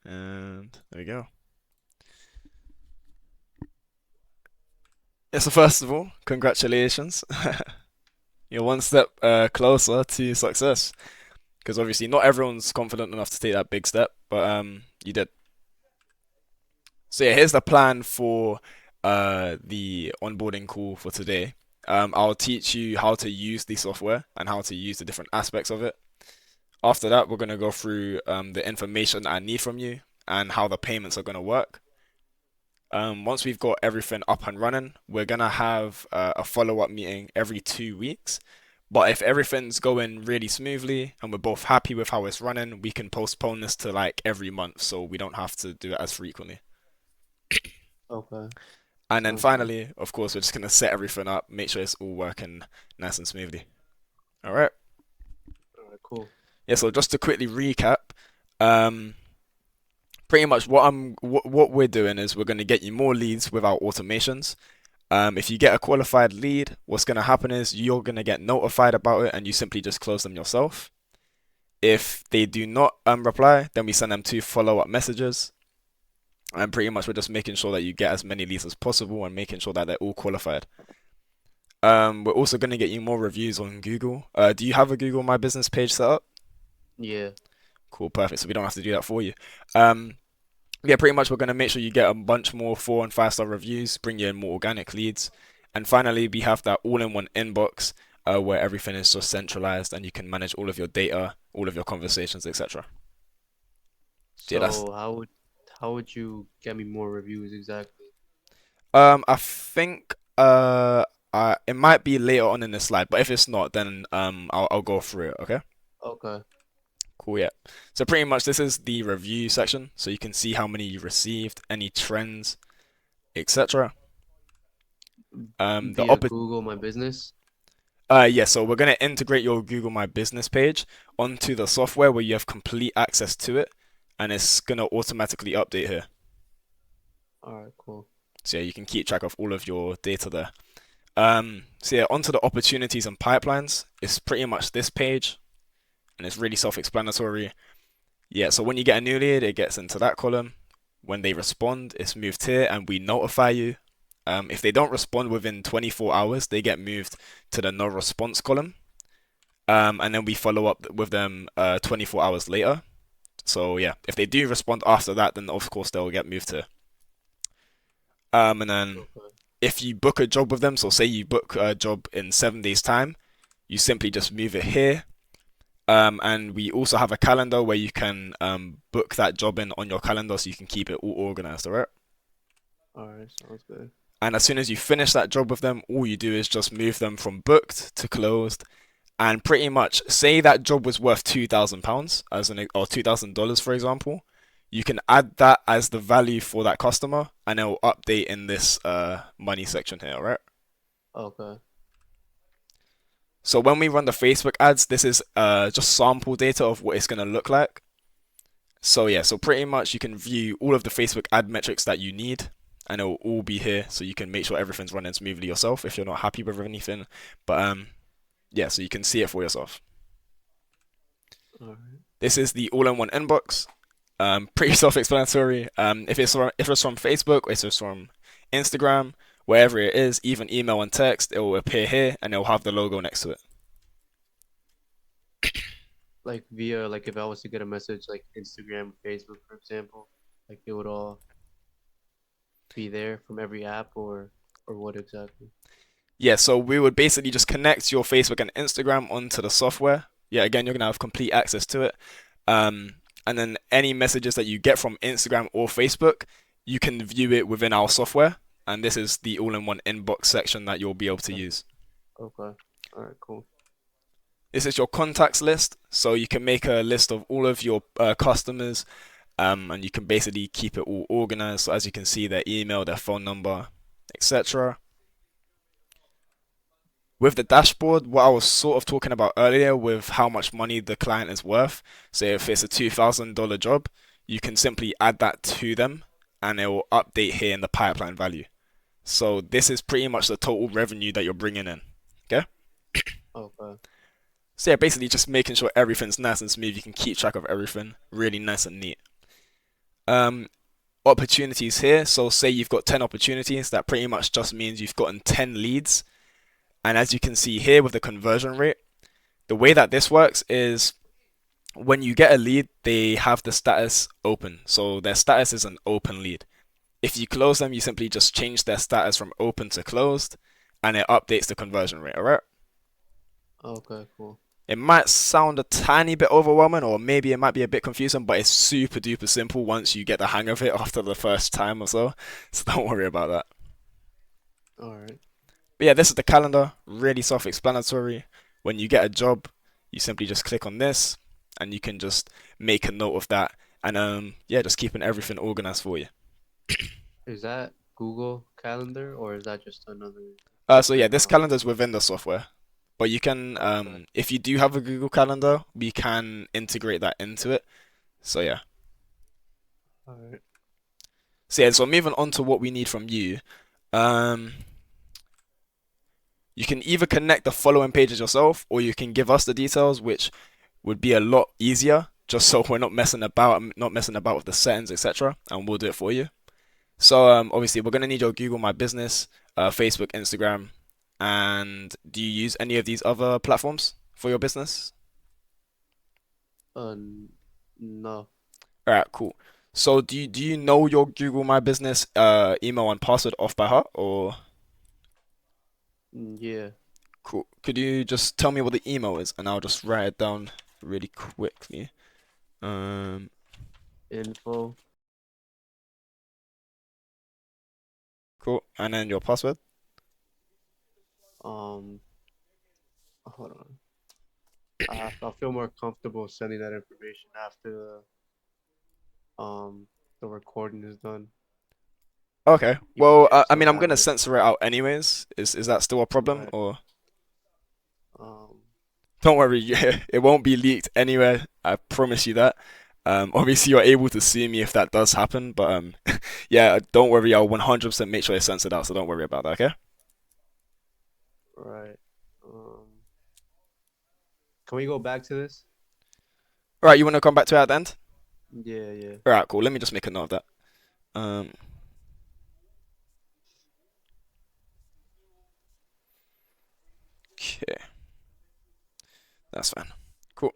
And there we go. Yeah, so first of all, congratulations. You're one step closer to success. Because obviously not everyone's confident enough to take that big step, but you did. So yeah, here's the plan for the onboarding call for today. I'll teach you how to use the software and how to use the different aspects of it. After that, we're gonna go through the information I need from you and how the payments are gonna work. Once we've got everything up and running, we're gonna have a follow-up meeting every 2 weeks. But if everything's going really smoothly and we're both happy with how it's running, we can postpone this to like every month so we don't have to do it as frequently. Okay, And then sounds good. finally, of course, we're just gonna set everything up, make sure it's all working nice and smoothly. All right. All right, cool. Yeah, so just to quickly recap, um, pretty much what we're doing is we're gonna get you more leads with our automations. If you get a qualified lead, what's gonna happen is you're gonna get notified about it and you simply just close them yourself. If they do not reply, then we send them two follow-up messages. And pretty much we're just making sure that you get as many leads as possible and making sure that they're all qualified. We're also going to get you more reviews on Google. Do you have a Google My Business page set up? Yeah. Cool, perfect. So we don't have to do that for you. Um, yeah, pretty much we're going to make sure you get a bunch more 4 and 5 star reviews, bring you in more organic leads. And finally, we have that all-in-one inbox where everything is just centralized and you can manage all of your data, all of your conversations, etc. Yeah, that's. So how would you get me more reviews exactly? I think it might be later on in the slide, but if it's not, then I'll go through it. Okay. Okay. Cool, yeah. So pretty much this is the review section, so you can see how many you received, any trends, etc. The Via opp Google My Business. Yeah, so we're gonna integrate your Google My Business page onto the software where you have complete access to it, and it's gonna automatically update here. All right, cool. So yeah, you can keep track of all of your data there. So yeah, onto the opportunities and pipelines. It's pretty much this page, and it's really self-explanatory. Yeah, so when you get a new lead, it gets into that column. When they respond, it's moved here and we notify you. If they don't respond within 24 hours, they get moved to the no response column. And then we follow up with them 24 hours later. So yeah, if they do respond after that, then of course they'll get moved to. And then Okay. if you book a job with them, so say you book a job in 7 days' time, you simply just move it here. And we also have a calendar where you can book that job in on your calendar so you can keep it all organized, all right? All right, sounds good. And as soon as you finish that job with them, all you do is just move them from booked to closed. And pretty much say that job was worth £2,000 as an or $2,000 for example. You can add that as the value for that customer and it will update in this money section here, all right? Okay. So when we run the Facebook ads, this is just sample data of what it's going to look like. So yeah, so pretty much you can view all of the Facebook ad metrics that you need and it will all be here so you can make sure everything's running smoothly yourself if you're not happy with anything. But yeah, so you can see it for yourself. All right. This is the all-in-one inbox. Pretty self-explanatory. If it's from Facebook, if it's from Instagram, wherever it is, even email and text, it will appear here and it will have the logo next to it. Like via like if I was to get a message like Instagram, Facebook, for example, like it would all be there from every app or what exactly? Yeah, so we would basically just connect your Facebook and Instagram onto the software. Yeah, again, you're gonna have complete access to it. And then any messages that you get from Instagram or Facebook, you can view it within our software. And this is the all-in-one inbox section that you'll be able to Okay. use. Okay. All right, cool. This is your contacts list, so you can make a list of all of your customers, and you can basically keep it all organized. So as you can see, their email, their phone number, etc. With the dashboard, what I was sort of talking about earlier with how much money the client is worth. So if it's a $2,000 job, you can simply add that to them and it will update here in the pipeline value. So this is pretty much the total revenue that you're bringing in. Okay? Okay. So yeah, basically just making sure everything's nice and smooth. You can keep track of everything really nice and neat. um, opportunities here. So say you've got 10 opportunities, that pretty much just means you've gotten 10 leads. And as you can see here with the conversion rate, the way that this works is when you get a lead, they have the status open. So their status is an open lead. If you close them, you simply just change their status from open to closed, and it updates the conversion rate, all right? Okay, cool. It might sound a tiny bit overwhelming, or maybe it might be a bit confusing, but it's super duper simple once you get the hang of it after the first time or so. So don't worry about that. All right. But yeah, this is the calendar, really self-explanatory. When you get a job, you simply just click on this, and you can just make a note of that, and yeah, just keeping everything organized for you. Is that Google Calendar or is that just another So yeah, different this calendar is within the software, but you can, Okay. if you do have a Google Calendar, we can integrate that into it. So yeah. All right. So yeah, so moving on to what we need from you. Um, you can either connect the following pages yourself, or you can give us the details, which would be a lot easier, just so we're not messing about, with the settings, etc. And we'll do it for you. So obviously we're gonna need your Google My Business, Facebook, Instagram, and do you use any of these other platforms for your business? No. All right, cool. So do you know your Google My Business email and password off by heart, or Yeah. cool? Could you just tell me what the email is, and I'll just write it down really quickly. Um, Info. cool. And then your password. Um. Hold on. I'll feel more comfortable sending that information after the recording is done. Okay. You want Well, me to I still mean, I'm have gonna it? censor it out anyways. Is that still a problem, Right. or Um. don't worry, it won't be leaked anywhere. I promise you that. Obviously you're able to sue me if that does happen, but yeah, don't worry. I'll 100% make sure it's censored out, so don't worry about that. Okay. Right. Um. Can we go back to this? All right. You want to come back to it at the end? Yeah. Yeah. All right. Cool. Let me just make a note of that. Um. Okay. That's fine. Cool.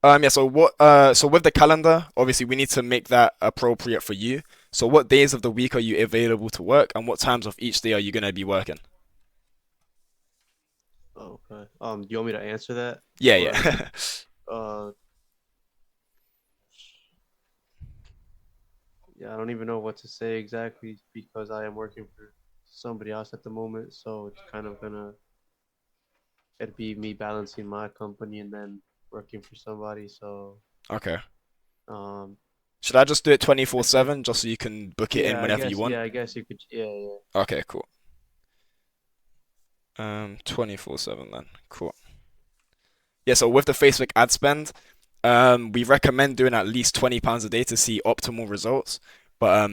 Yeah, so with the calendar, obviously we need to make that appropriate for you. So what days of the week are you available to work, and what times of each day are you gonna be working? Okay. Do you want me to answer that Yeah, or yeah. uh? Yeah, I don't even know what to say exactly because I am working for somebody else at the moment, so it's kind of gonna it'd be me balancing my company and then working for somebody. So, Okay. um, Should I just do it I guess 24/7 just so you can book it in whenever you want? I guess you could, yeah, yeah. Okay, cool. 24/7 then. Cool. Yeah, so with the Facebook ad spend, we recommend doing at least £20 a day to see optimal results. But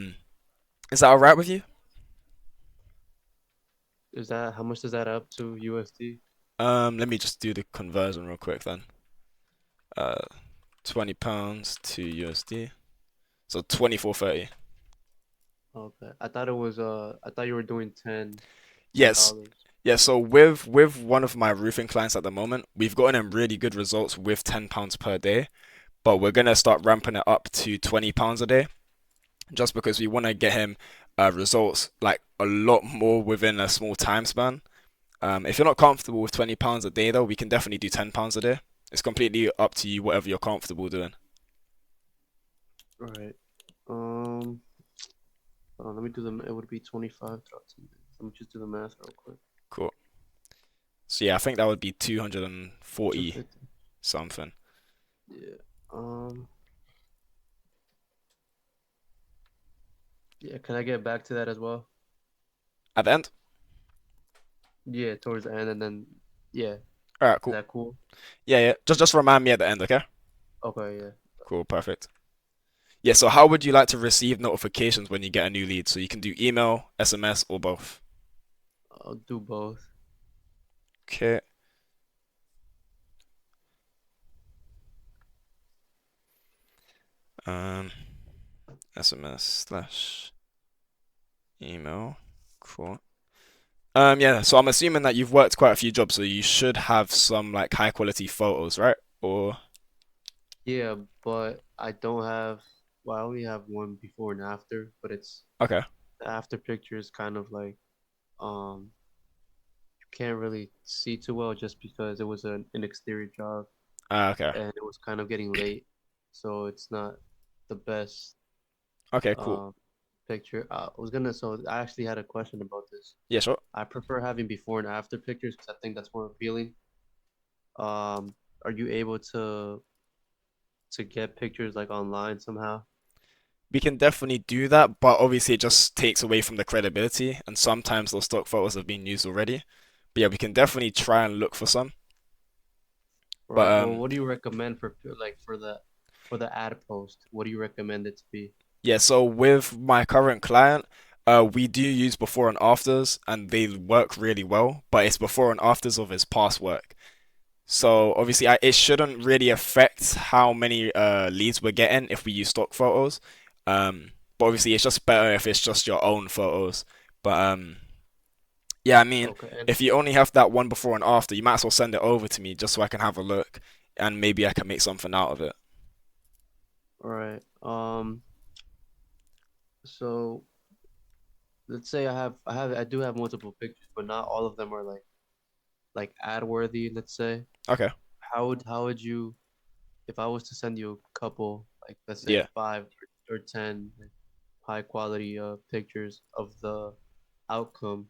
is that all right with you? Is that how much does that up to USD? Let me just do the conversion real quick then. Uh, £20 to USD. So 24.30. Okay, I thought you were doing ten Yes. dollars. Yeah, so with one of my roofing clients at the moment, we've gotten him really good results with £10 per day, but we're gonna start ramping it up to £20 a day just because we want to get him results like a lot more within a small time span. If you're not comfortable with £20 a day though, we can definitely do £10 a day. It's completely up to you, whatever you're comfortable doing. Right. Um, hold on, let me do the. It would be 25 drops. Let me just do the math real quick. Cool. So yeah, I think that would be 240 250. something. Yeah. Um. Yeah. Can I get back to that as well? At the end? Yeah, towards the end, and then yeah, Alright, is cool. that cool? Yeah, yeah. Just remind me at the end, okay? Okay, yeah. Cool, perfect. Yeah, so how would you like to receive notifications when you get a new lead? So you can do email, SMS, or both. I'll do both. Okay. Um, SMS slash email. Cool. Yeah, so I'm assuming that you've worked quite a few jobs, so you should have some like high quality photos, right? Or Yeah, but I don't have. Well, I only have one before and after, but it's okay. the after picture is kind of like um you can't really see too well just because it was an exterior job Okay. and it was kind of getting late, so it's not the best Okay, cool. um picture. I was gonna. So I actually had a question about this. Yeah, sure. I prefer having before and after pictures because I think that's more appealing. Are you able to get pictures like online somehow? We can definitely do that, but obviously it just takes away from the credibility, and sometimes those stock photos have been used already. But yeah, we can definitely try and look for some. But Right. Well, what do you recommend for like for the ad post? What do you recommend it to be? yeah, so with my current client, we do use before and afters, and they work really well, but it's before and afters of his past work. So obviously, it shouldn't really affect how many leads we're getting if we use stock photos. But obviously, it's just better if it's just your own photos. But yeah, I mean, Okay. And if you only have that one before and after, you might as well send it over to me just so I can have a look, and maybe I can make something out of it. all right. So let's say I do have multiple pictures, but not all of them are like ad worthy, let's say. Okay. How would you, if I was to send you a couple, like let's say Yeah. five or 10 like, high quality pictures of the outcome,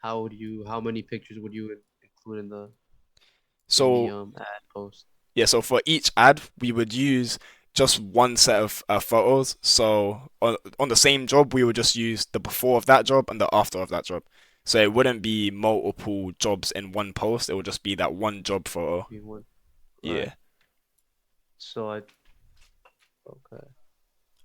how many pictures would you include in the So ad post? yeah, so for each ad, we would use just one set of photos. So on the same job, we would just use the before of that job and the after of that job. So it wouldn't be multiple jobs in one post. It would just be that one job photo. Be one, right? Yeah. So I okay,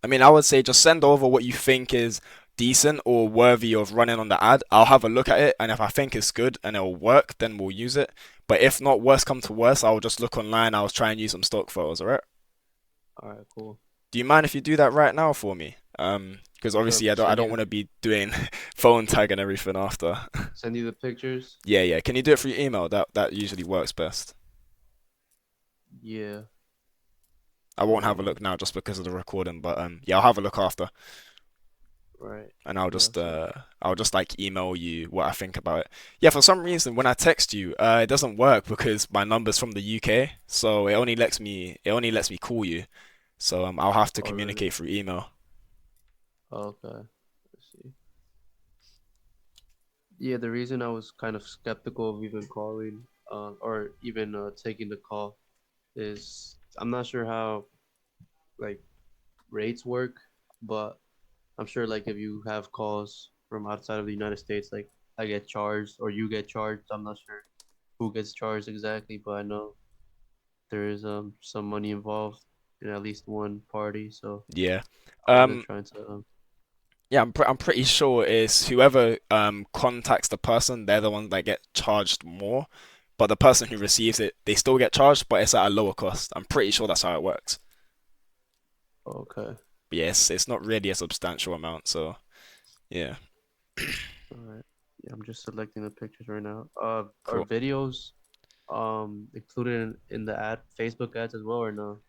I mean, I would say just send over what you think is decent or worthy of running on the ad. I'll have a look at it, and if I think it's good and it'll work, then we'll use it. But if not, worst come to worst, I'll just look online. I'll try and use some stock photos, alright? all right, cool. Do you mind if you do that right now for me? Because Sure. obviously I don't want to be doing phone tag and everything after. Send you the pictures. Yeah, yeah. Can you do it through email? That usually works best. Yeah. I won't have a Um. look now just because of the recording, but yeah, I'll have a look after, Right. and Yeah. So I'll just like email you what I think about it. Yeah, for some reason when I text you, it doesn't work because my number's from the UK, so it only lets me call you. So I'll have to oh really? communicate through email. Okay. Let's see. Yeah. The reason I was kind of skeptical of even calling, or even taking the call, is I'm not sure how like rates work, but I'm sure like if you have calls from outside of the United States, like I get charged or you get charged. I'm not sure who gets charged exactly, but I know there is some money involved in at least one party. So Yeah. I wasn't Um, trying to Yeah, I'm pretty sure it's whoever contacts the person, they're the ones that get charged more. But the person who receives it, they still get charged, but it's at a lower cost. I'm pretty sure that's how it works. okay. But yes, it's not really a substantial amount, so yeah, All right. Yeah, I'm just selecting the pictures right now. Are cool. videos included in the ad Facebook ads as well or no?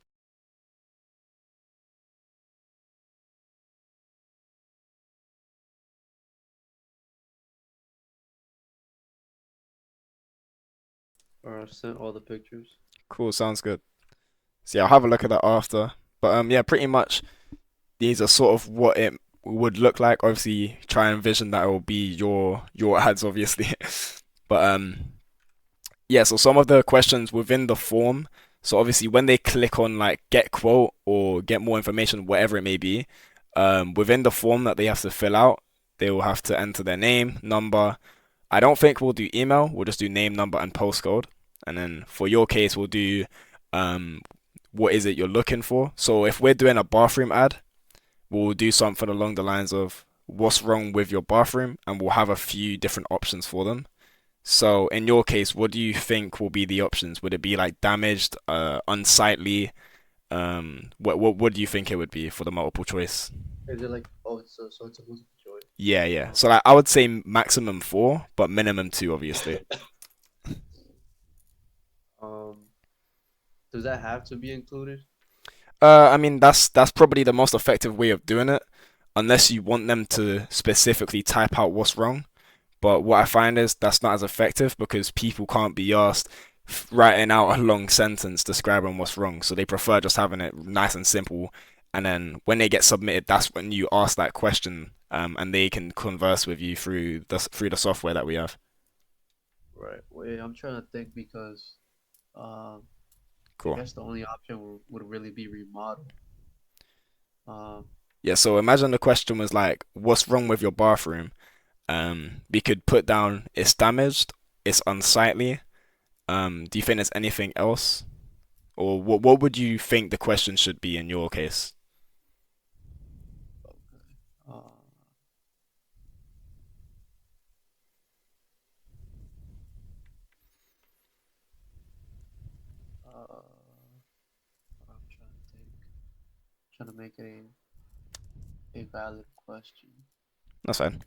Or I've sent all the pictures. Cool, sounds good. So yeah, I'll have a look at that after. But yeah, pretty much these are sort of what it would look like. Obviously, try and envision that it will be your ads, obviously. But yeah, so some of the questions within the form. So obviously, when they click on like get quote or get more information, whatever it may be, within the form that they have to fill out, they will have to enter their name, number. I don't think we'll do email. We'll just do name, number, and postcode. And then for your case, we'll do um, what is it you're looking for. So if we're doing a bathroom ad, we'll do something along the lines of what's wrong with your bathroom, and we'll have a few different options for them. So in your case, what do you think will be the options? Would it be like damaged, unsightly? What do you think it would be for the multiple choice? Is it like so it's a multiple choice? Yeah, yeah. Uh, So like I would say maximum four, but minimum two, obviously. um, does that have to be included? I mean that's probably the most effective way of doing it, unless you want them to specifically type out what's wrong. But what I find is that's not as effective because people can't be asked writing out a long sentence describing what's wrong. So they prefer just having it nice and simple. And then when they get submitted, that's when you ask that question, and they can converse with you through the software that we have. Right. Wait, I'm trying to think because um, I Cool. guess the only option would really be remodel. Um, Yeah. So imagine the question was like, "What's wrong with your bathroom?" We could put down, "It's damaged. It's unsightly." Do you think there's anything else, or what would you think the question should be in your case? okay. Uh, I'm trying to think. Trying to make it a valid question. That's fine.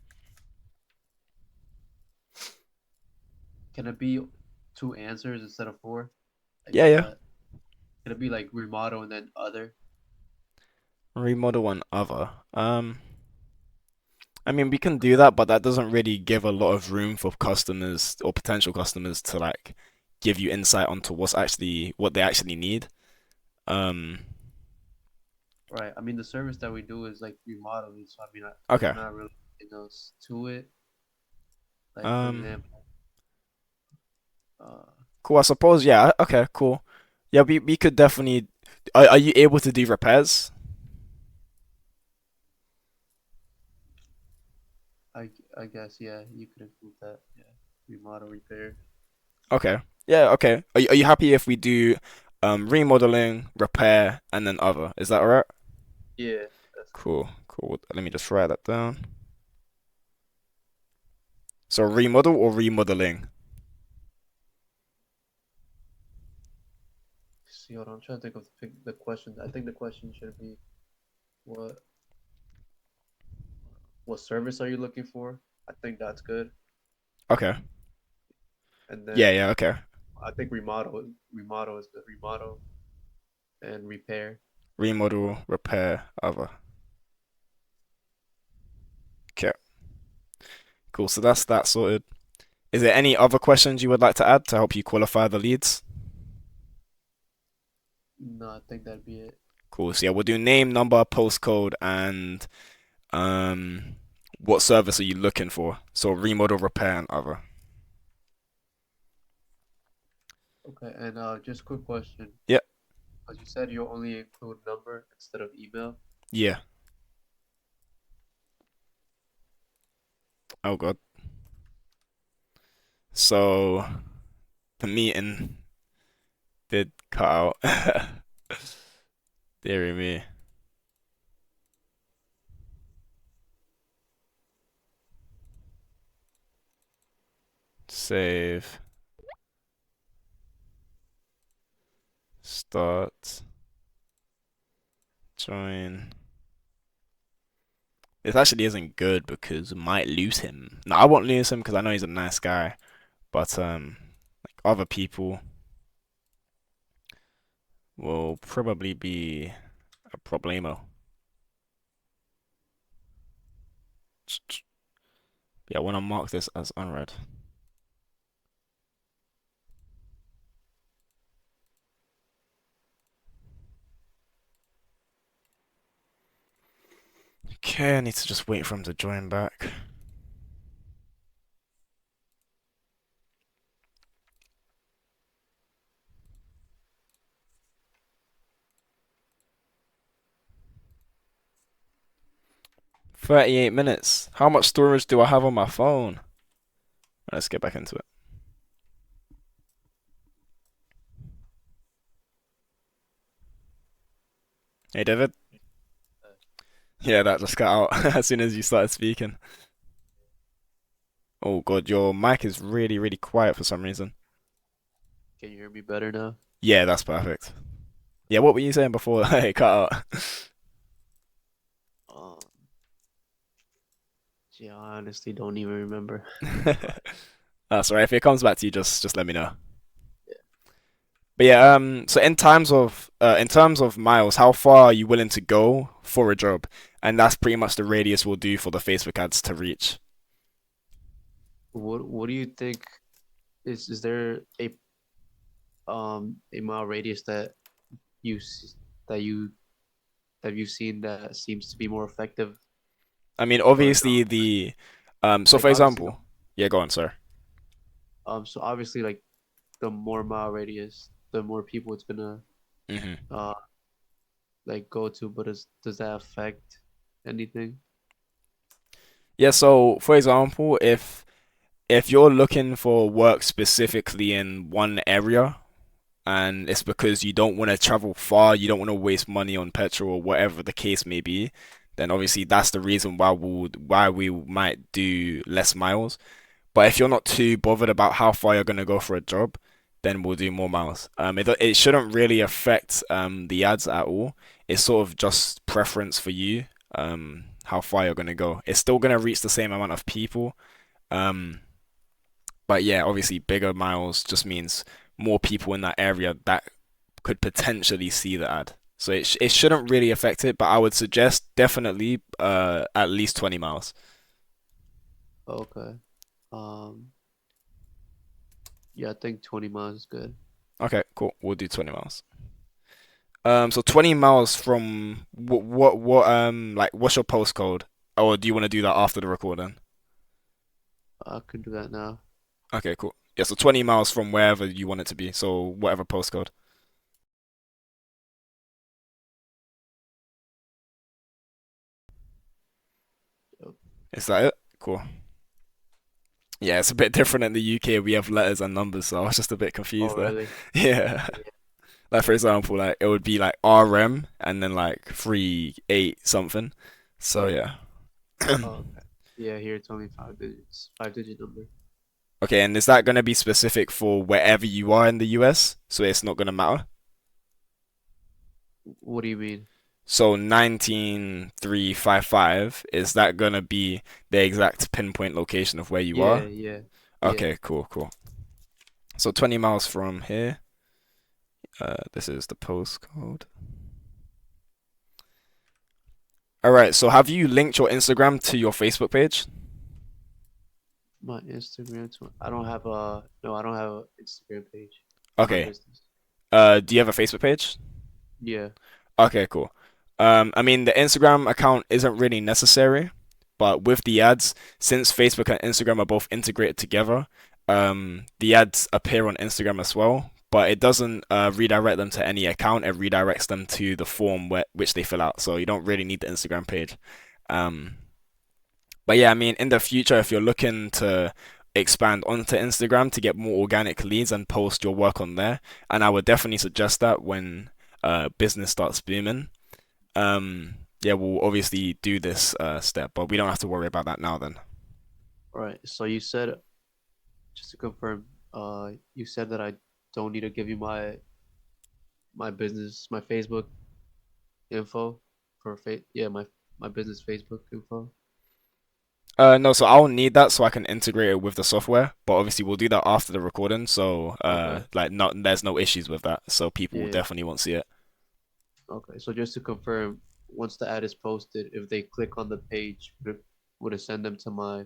Can it be two answers instead of four? Like, Yeah, does yeah. that? Can it be like remodel and then other? Remodel one other. I mean, we can do that, but that doesn't really give a lot of room for customers or potential customers to like give you insight onto what they actually need. Um, Right. I mean, the service that we do is like remodeling, so I mean, there's okay. not really anything else to it. Like, for Um, example, uh, cool. I suppose. Yeah. Okay. Cool. Yeah, we could definitely. Are you able to do repairs? I guess yeah, you could include that. Yeah, remodel repair. Okay. Yeah. Okay. Are you happy if we do remodeling, repair, and then other? Is that alright? Yeah, that's cool. Cool. Cool. Let me just write that down. So remodel or remodeling? See, hold on, I'm trying to think of the question. I think the question should be what what service are you looking for? I think that's good. Okay. And Yeah. then Yeah. Okay. I think remodel is good. Remodel and repair. Remodel, repair, other. Okay, cool. So that's that sorted. Is there any other questions you would like to add to help you qualify the leads? No, I think that'd be it. Cool. So yeah, we'll do name, number, postcode, and um, what service are you looking for? So remodel, repair, and other. Okay, and just quick question. Yeah. Because you said you'll only include number instead of email. Yeah. Oh god. So the meeting did cut out. Deary me. Save. Start. Join. This actually isn't good because we might lose him. No, I won't lose him because I know he's a nice guy. But like other people will probably be a problemo. Yeah, I want to mark this as unread. Okay, I need to just wait for him to join back. $38. How much storage do I have on my phone? Let's get back into it. Hey, David. Uh, Yeah, that just cut out as soon as you started speaking. Oh god, your mic is really, really quiet for some reason. can you hear me better now? Yeah, that's perfect. Yeah, what were you saying before it cut out? Yeah, I honestly don't even remember. But That's all right. If it comes back to you, just let me know. yeah, But yeah, so in terms of miles, how far are you willing to go for a job? And that's pretty much the radius we'll do for the Facebook ads to reach. what do you think is there a mile radius that you s- that you that you've seen that seems to be more effective I mean, or no? obviously the so Like for obviously example, yeah, go on, sir. so obviously like the more mile radius, the more people it's gonna Hmm. uh like go to, but does that affect anything? Yeah, so for example, if you're looking for work specifically in one area, and it's because you don't want to travel far, you don't want to waste money on petrol or whatever the case may be, then obviously that's the reason why we might do less miles. But if you're not too bothered about how far you're gonna go for a job, then we'll do more miles. It shouldn't really affect the ads at all. It's sort of just preference for you, how far you're gonna go. It's still gonna reach the same amount of people. Um, but yeah, obviously bigger miles just means more people in that area that could potentially see the ad. So it shouldn't really affect it, but I would suggest definitely at least 20 miles. Okay. Um, yeah, I think 20 miles is good. Okay, cool. We'll do 20 miles. So 20 miles from like what's your postcode? Or do you want to do that after the recording? I can do that now. Okay, cool. Yeah, so 20 miles from wherever you want it to be. So whatever postcode. Yep. Is that it? Cool. Yeah, it's a bit different in the UK. We have letters and numbers, so I was just a bit Oh, confused there. really? Yeah. Yeah. Like for example, like it would be like RM and then like 38 something. So yeah. Oh, okay. Yeah, here it's only 5 digits, 5 digit number. Okay, and is that going to be specific for wherever you are in the US? So it's not going to matter? What do you mean? So 19355, is that going to be the exact pinpoint location of where you Yeah, are? yeah, yeah. Okay, cool, cool. So 20 miles from here. This is the postcode. All right, so have you linked your Instagram to your Facebook page? My Instagram. I don't have a no. I don't have an Instagram page for my Okay. business. Do you have a Facebook page? Yeah. Okay, cool. I mean, the Instagram account isn't really necessary, but with the ads, since Facebook and Instagram are both integrated together, the ads appear on Instagram as well, but it doesn't redirect them to any account. It redirects them to the form which they fill out. So you don't really need the Instagram page. Um, but yeah, I mean, in the future, if you're looking to expand onto Instagram to get more organic leads and post your work on there, and I would definitely suggest that when business starts booming. Yeah, we'll obviously do this step, but we don't have to worry about that now then. All right. So you said just to confirm, you said that I don't need to give you my business, my Facebook info yeah, my business Facebook info. No, so I'll need that so I can integrate it with the software, but obviously we'll do that after the recording, so Okay. like not there's no issues with that, so people Yeah. definitely won't see it. Okay. So just to confirm, once the ad is posted, if they click on the page, would it send them to my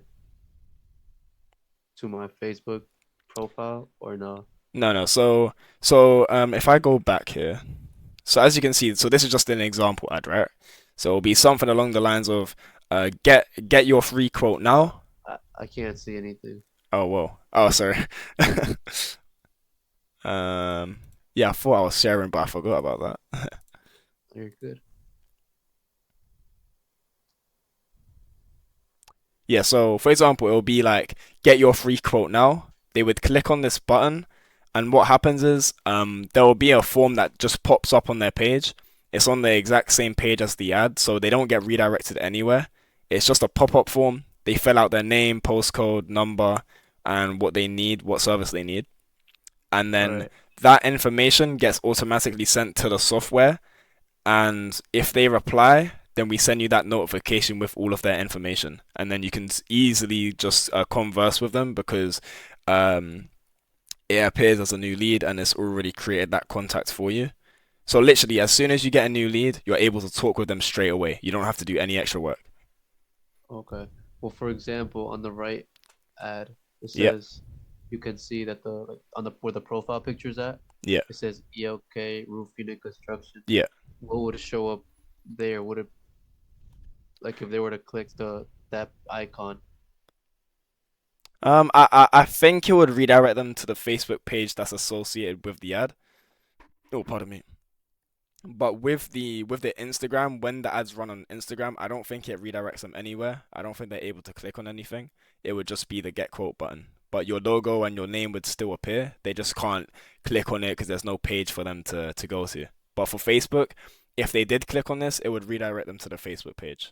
Facebook profile or no? No, no. So if I go back here, so as you can see, so this is just an example ad, right? So it'll be something along the lines of get your free quote now. I can't see anything. Oh, whoa. Oh, sorry. Um, yeah, I thought I was sharing, but I forgot about that. You're good. Yeah, so for example, it'll be like get your free quote now. They would click on this button, and what happens is there will be a form that just pops up on their page. It's on the exact same page as the ad, so they don't get redirected anywhere. It's just a pop-up form. They fill out their name, postcode, number, and what they need, what service they need. And then Right. that information gets automatically sent to the software. And if they reply, then we send you that notification with all of their information, and then you can easily just converse with them because um, it appears as a new lead and it's already created that contact for you. So literally, as soon as you get a new lead, you're able to talk with them straight away. You don't have to do any extra work. Okay. Well, for example, on the right ad, it Yeah, says you can see that the like, on the where the profile picture is at, yeah, it says ELK Roofing and Construction. yeah. What would show up there? Would it like if they were to click the that icon I think it would redirect them to the Facebook page that's associated with the ad. Oh, pardon me. But with the Instagram, when the ads run on Instagram, I don't think it redirects them anywhere. I don't think they're able to click on anything. It would just be the get quote button. But your logo and your name would still appear. They just can't click on it because there's no page for them to go to. But for Facebook, if they did click on this, it would redirect them to the Facebook page.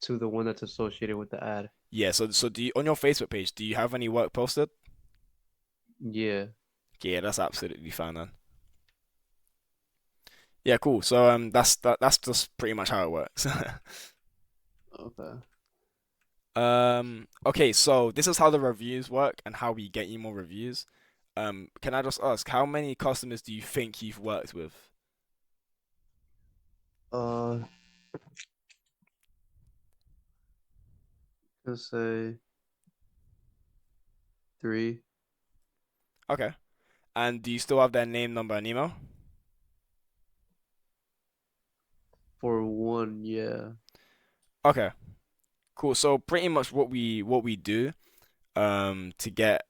to the one that's associated with the ad? Yeah, so do you on your Facebook page, do you have any work posted? Yeah. Yeah, that's absolutely fine then. Yeah, cool. So that's just pretty much how it works. Okay. Okay, so this is how the reviews work and how we get you more reviews. Can I just ask, how many customers do you think you've worked with? Uh, let's say three Okay. And do you still have their name, number, and email? for one. Yeah. Okay, cool. So pretty much what we do to get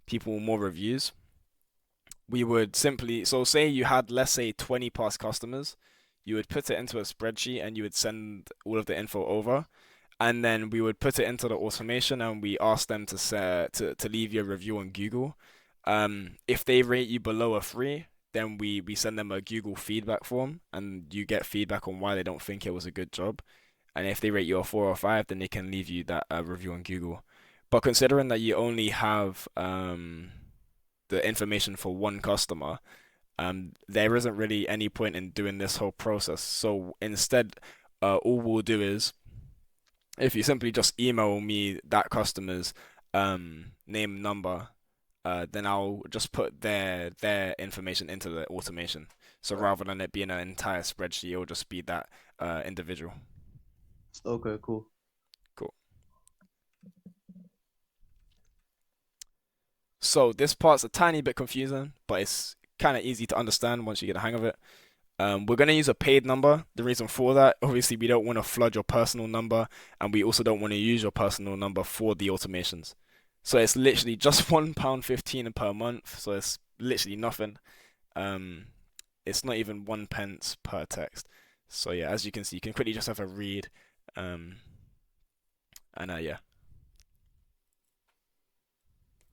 people more reviews, we would simply so say you had, let's say, 20 past customers, you would put it into a spreadsheet and you would send all of the info over, and then we would put it into the automation and we ask them to leave you a review on Google. If they rate you below a 3, then we send them a Google feedback form and you get feedback on why they don't think it was a good job. And if they rate you a 4 or 5, then they can leave you that review on Google. But considering that you only have the information for one customer, there isn't really any point in doing this whole process. So instead, all we'll do is if you simply just email me that customer's name, number, then I'll just put their information into the automation. So rather than it being an entire spreadsheet, it'll just be that individual. Okay. Cool. Cool. So this part's a tiny bit confusing, but it's kind of easy to understand once you get the hang of it. We're going to use a paid number. The reason for that, obviously, we don't want to flood your personal number, and we also don't want to use your personal number for the automations. So it's literally just £1.15 per month. So it's literally nothing. Um, it's not even 1 pence per text. So yeah, as you can see, you can quickly just have a read. Um, and yeah.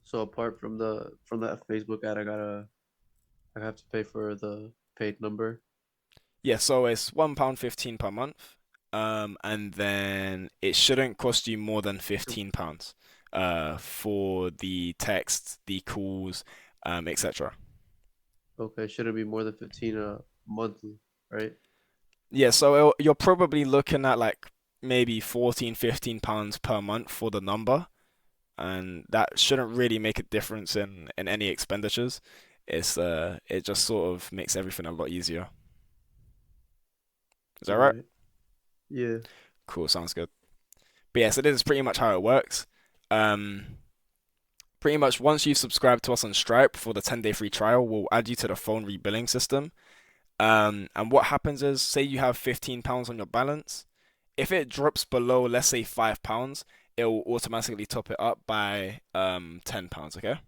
So apart from that Facebook ad, I have to pay for the paid number. Yeah, so it's £1.15 per month. And then it shouldn't cost you more than £15 for the text, the calls, etc. Okay, shouldn't be more than 15 monthly, right? Yeah, so you're probably looking at like maybe 14, £15 per month for the number, and that shouldn't really make a difference in any expenditures. It just sort of makes everything a lot easier. Is that All right? right. Yeah. Cool, sounds good. But yeah, so this is pretty much how it works. Um, Pretty much once you subscribe to us on Stripe for the 10-day free trial, we'll add you to the phone rebilling system. And what happens is, say you have £15 on your balance. If it drops below, let's say £5, it will automatically top it up by £10, okay?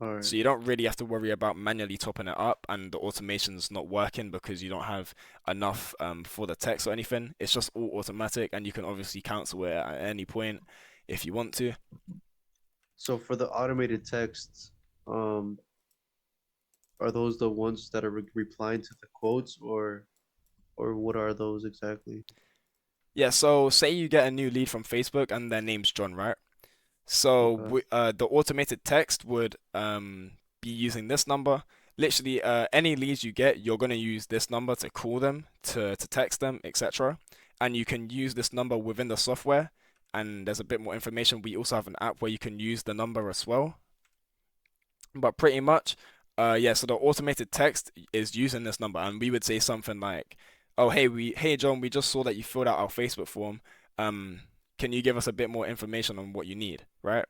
All right. So you don't really have to worry about manually topping it up and the automation's not working because you don't have enough for the text or anything. It's just all automatic and you can obviously cancel it at any point if you want to. So for the automated texts, um, are those the ones that are replying to the quotes, or what are those exactly? Yeah, so say you get a new lead from Facebook and their name's John, right? So Okay. the automated text would be using this number. literally any leads you get, you're gonna use this number to call them, to text them, etc. And you can use this number within the software. And there's a bit more information. We also have an app where you can use the number as well. But pretty much, yeah. So the automated text is using this number, and we would say something like, "Oh, hey John, we just saw that you filled out our Facebook form. Um, can you give us a bit more information on what you need, right?"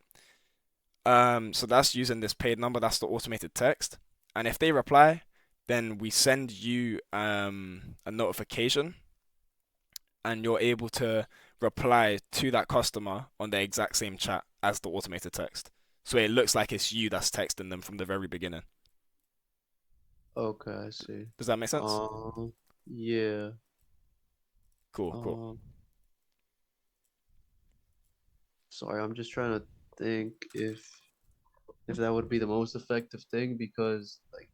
So that's using this paid number. That's the automated text. And if they reply, then we send you a notification, and you're able to reply to that customer on the exact same chat as the automated text. So it looks like it's you that's texting them from the very beginning. Okay, I see. Does that make sense? Yeah. Cool, cool. Um, Sorry, I'm just trying to think if that would be the most effective thing because like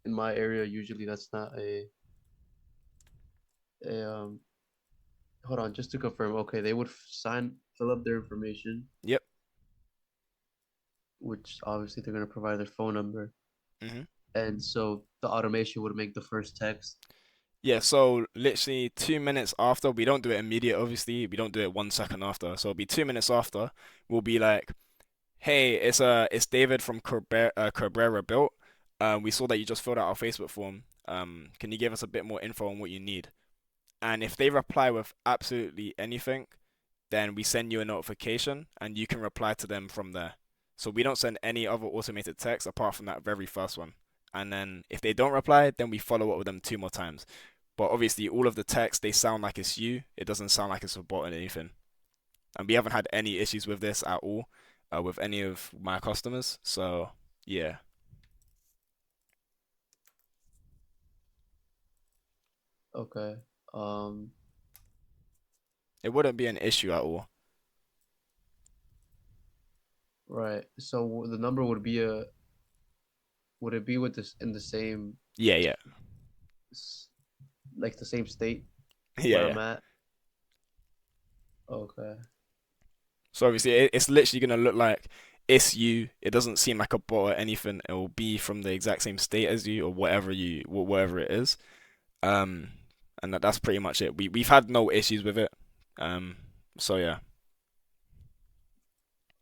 in my area usually that's not a hold on, just to confirm. Okay, they would fill up their information, Yep. which obviously they're gonna provide their phone number, hmm and so the automation would make the first text. Yeah, so literally 2 minutes after, we don't do it immediate, obviously. We don't do it 1 second after. So it'll be 2 minutes after. We'll be like, hey, it's David from Cabrera Built. We saw that you just filled out our Facebook form. Can you give us a bit more info on what you need? And if they reply with absolutely anything, then we send you a notification and you can reply to them from there. So we don't send any other automated text apart from that very first one. And then if they don't reply, then we follow up with them 2 more times. But obviously, all of the text, they sound like it's you. It doesn't sound like it's a bot or anything. And we haven't had any issues with this at all with any of my customers. So yeah, Okay. Um, it wouldn't be an issue at all. right. So the number would be a would it be with this in the same Yeah, yeah, s- like the same state yeah, where yeah. I'm at? Okay. So obviously, it's literally gonna look like it's you. It doesn't seem like a bot or anything. It will be from the exact same state as you or whatever it is. Um, and that's pretty much it. We've had no issues with it. Um, so yeah,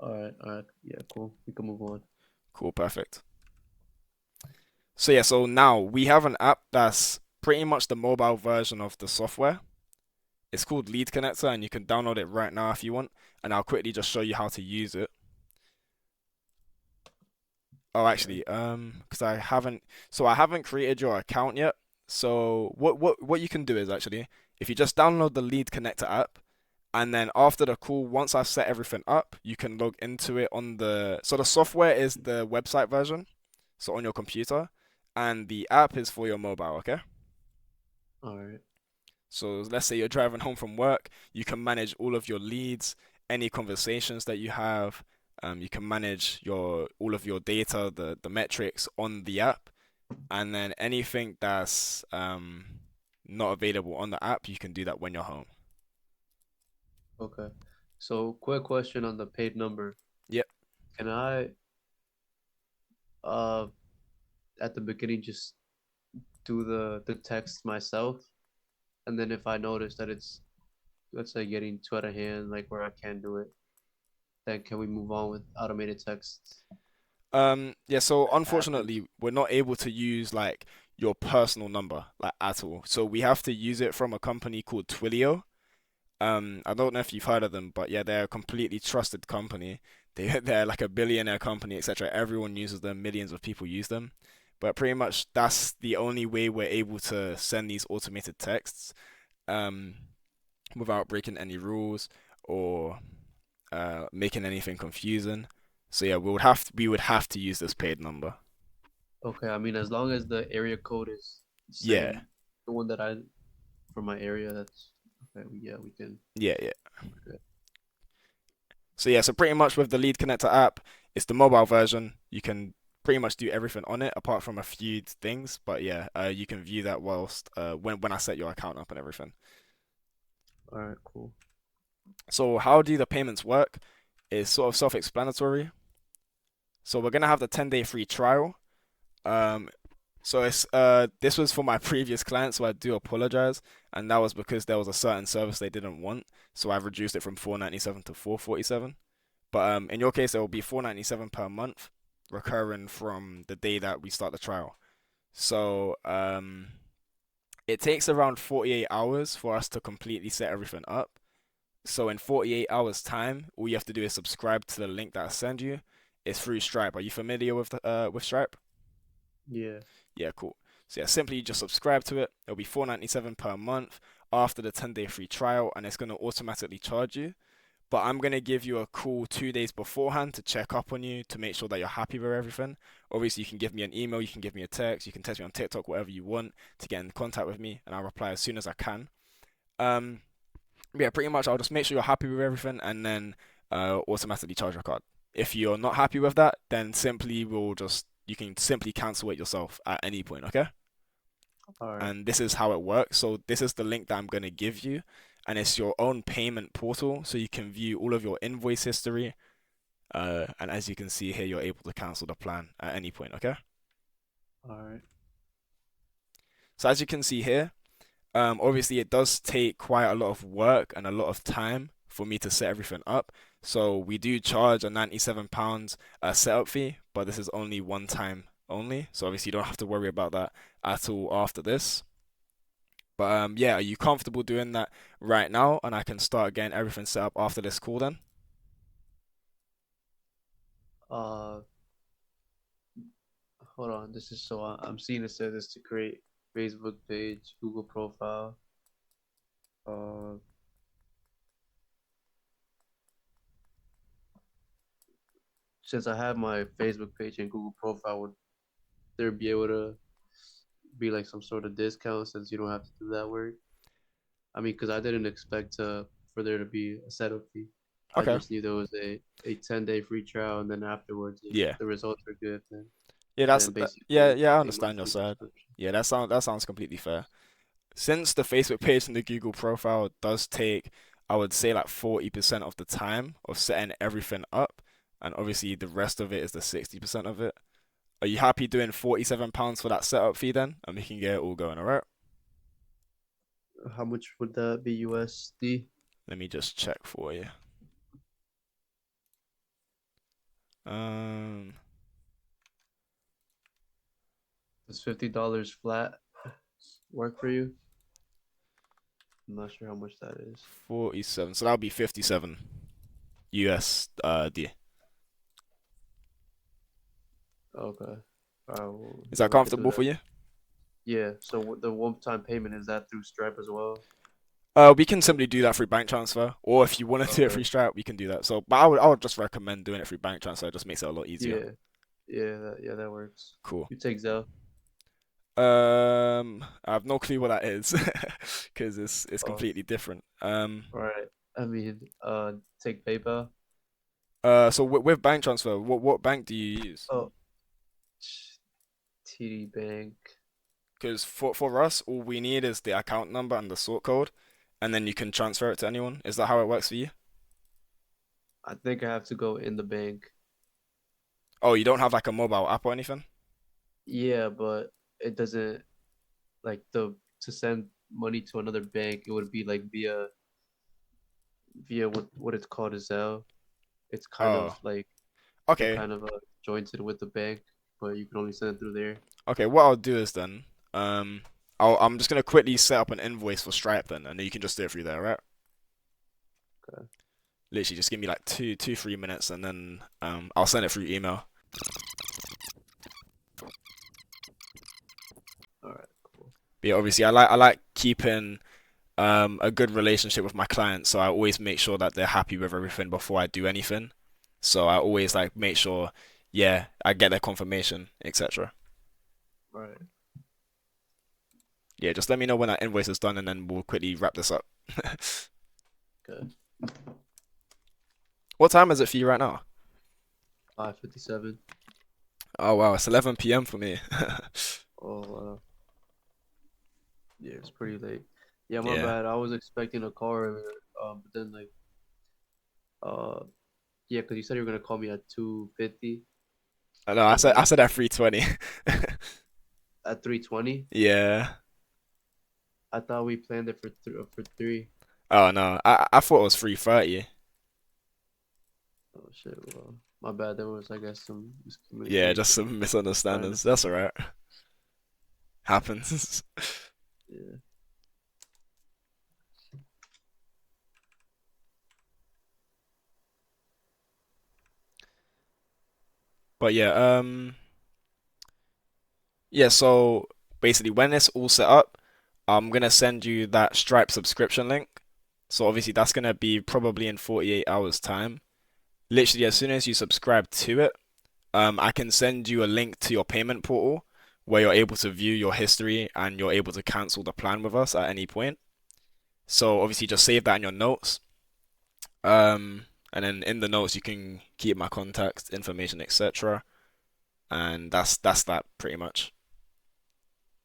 All right. All right. Yeah, cool. We can move on. cool, perfect. So yeah, so now we have an app that's pretty much the mobile version of the software. It's called Lead Connector, and you can download it right now if you want. And I'll quickly just show you how to use it. Oh, Okay. actually, because I haven't created your account yet. So what you can do is actually, if you just download the Lead Connector app, and then after the call, once I've set everything up, you can log into it on so the software is the website version, so on your computer, and the app is for your mobile, okay? All right. So let's say you're driving home from work, you can manage all of your leads, any conversations that you have. You can manage your all of your data, the metrics on the app, and then anything that's not available on the app, you can do that when you're home. Okay. So, quick question on the paid number. Yep. Can I, uh, at the beginning, just do the text myself, and then if I notice that it's, let's say, getting too out of hand, like where I can't do it, then can we move on with automated texts Yeah, so as it happens? unfortunately, we're not able to use like your personal number like at all. So we have to use it from a company called Twilio. I don't know if you've heard of them, but yeah, they're a completely trusted company. They're like a billionaire company, etc. Everyone uses them, millions of people use them. But pretty much that's the only way we're able to send these automated texts um, without breaking any rules or making anything confusing. So yeah, we would have to use this paid number. Okay, I mean, as long as the area code is the Yeah, same, the one that I for my area, that's okay. Yeah, we can. yeah, yeah. Okay. So yeah, so pretty much with the Lead Connector app, it's the mobile version. You can pretty much do everything on it apart from a few things. But yeah, you can view that whilst when I set your account up and everything. All right, cool. So how do the payments work? Is sort of self-explanatory. So we're gonna have the 10-day free trial. Um, So it's this was for my previous client, so I do apologize, and that was because there was a certain service they didn't want, so I've reduced it from 497 to 447. But in your case, it will be 497 per month, recurring from the day that we start the trial. So it takes around 48 hours for us to completely set everything up. So in 48 hours time, all you have to do is subscribe to the link that I send you. It's through Stripe. Are you familiar with Stripe? Yeah. Yeah, cool. So yeah, simply just subscribe to it. It'll be 497 per month after the 10-day free trial, and it's gonna automatically charge you. But I'm gonna give you a call 2 days beforehand to check up on you to make sure that you're happy with everything. Obviously, you can give me an email, you can give me a text, you can text me on TikTok, whatever you want to get in contact with me, and I'll reply as soon as I can. Um, yeah, pretty much I'll just make sure you're happy with everything and then automatically charge your card. If you're not happy with that, then simply we'll just you can simply cancel it yourself at any point, okay? All right. And this is how it works. So this is the link that I'm going to give you, and it's your own payment portal, so you can view all of your invoice history. And as you can see here, you're able to cancel the plan at any point, okay? All right. So as you can see here, obviously it does take quite a lot of work and a lot of time for me to set everything up. So we do charge a £97 setup fee, but this is only one time only. So obviously you don't have to worry about that at all after this. But yeah, are you comfortable doing that right now? And I can start getting everything set up after this call then? Uh, Hold on. This is so I'm seeing it says this to create Facebook page, Google profile. Uh, since I have my Facebook page and Google profile, would there be able to be like some sort of discount since you don't have to do that work? I mean, because I didn't expect to for there to be a setup fee. I Okay. just knew there was a 10-day free trial, and then afterwards, if Yeah. the results are good, Yeah, then yeah, basically yeah, I a understand your monthly side. subscription. Yeah, that sounds completely fair. Since the Facebook page and the Google profile does take, I would say like 40% of the time of setting everything up, and obviously the rest of it is the 60% of it. Are you happy doing £47 for that setup fee then? And we can get it all going, all right? How much would that be USD? Let me just check for you. Um, Does $50 flat work for you? I'm not sure how much that is. 47. So that'll be 57 USD. Okay. Well, Is yeah, that we could do comfortable for that. you? Yeah. So the one-time payment is that through Stripe as well? We can simply do that through bank transfer, or if you want to do it Okay. through Stripe, we can do that. So, but I would just recommend doing it through bank transfer. It just makes it a lot easier. Yeah. Yeah, that works. Cool. You take Zelle. I have no clue what that is because it's Oh, completely different. all right. I mean, take PayPal. So with bank transfer, what bank do you use? Oh, TD Bank. Because for us, all we need is the account number and the sort code, and then you can transfer it to anyone. Is that how it works for you? I think I have to go in the bank. Oh, you don't have like a mobile app or anything? Yeah, but it doesn't like the to send money to another bank. It would be like via what it's called a Zelle. It's kind of Oh, like you're okay. kind of jointed with the bank, but you can only send it through there. Okay, what I'll do is then, I'm just gonna quickly set up an invoice for Stripe then, and then you can just do it through there, right? Okay. Literally, just give me like 3 minutes, and then I'll send it through email. All right. Cool. But yeah, obviously, I like keeping a good relationship with my clients, so I always make sure that they're happy with everything before I do anything. So I always like make sure, yeah, I get their confirmation, etc. All right. Yeah, just let me know when that invoice is done, and then we'll quickly wrap this up. Good. What time is it for you right now? 5:57. Oh wow, it's 11 p.m. for me. Oh, yeah, it's pretty late. Yeah, my Yeah. bad. I was expecting a call earlier, but then like, uh, yeah, because you said you were gonna call me at 2:50, I know. I and said I then said at 3:20. at 320. Yeah. I thought we planned it for three. Oh no, I thought it was 3:30. Oh shit. Well, my bad. There was, I guess, some Yeah, just miscommunication. some Trying to misunderstandings. think. That's all right. Happens. Yeah. But yeah, yeah, so basically when it's all set up, I'm gonna send you that Stripe subscription link. So obviously that's gonna be probably in 48 hours time. Literally as soon as you subscribe to it, I can send you a link to your payment portal where you're able to view your history and you're able to cancel the plan with us at any point. So obviously just save that in your notes. And then in the notes you can keep my contact information, etc. And that's that pretty much.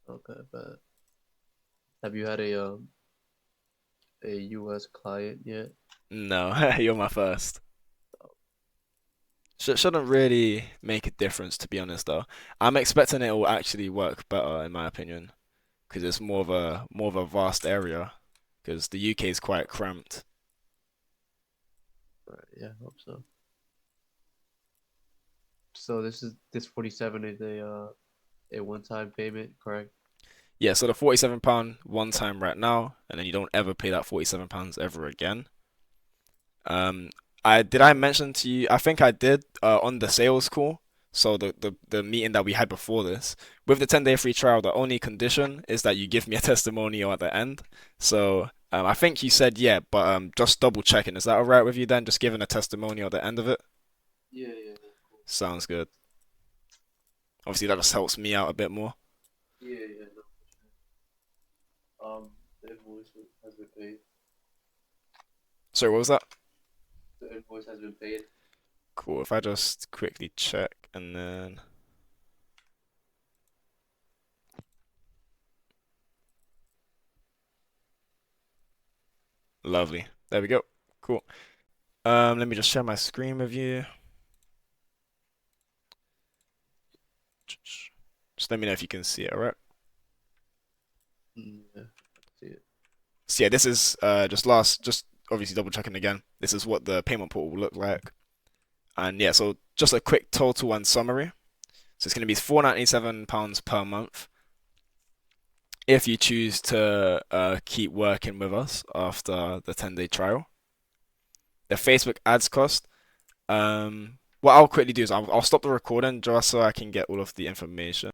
Okay. But have you had a U.S. client yet? No, you're my first. Shouldn't really make a difference to be honest though. I'm expecting it will actually work better in my opinion because it's more of a vast area because the UK is quite cramped. Right. Yeah. Hope so. So this 47 is a one-time payment, correct? Yeah, so the £47 one time right now, and then you don't ever pay that £47 ever again. Um, I mention to you? I think I did on the sales call. So the meeting that we had before this, with the 10-day free trial, the only condition is that you give me a testimonial at the end. So I think you said yeah, but just double checking. Is that all right with you then? Just giving a testimonial at the end of it? Yeah. Yeah. That's cool. Sounds good. Obviously that just helps me out a bit more. Yeah. Yeah. No, for sure. The invoice has been paid. Sorry, what was that? The invoice has been paid. Cool. If I just quickly check and then lovely. There we go. Cool. Let me just share my screen with you. Just let me know if you can see it, all right? Yeah. I see it. So yeah, this is just obviously double checking again. This is what the payment portal will look like. And yeah, so just a quick total and summary. So it's going to be £497 per month if you choose to keep working with us after the 10-day trial. The Facebook ads cost. What I'll quickly do is I'll stop the recording just so I can get all of the information.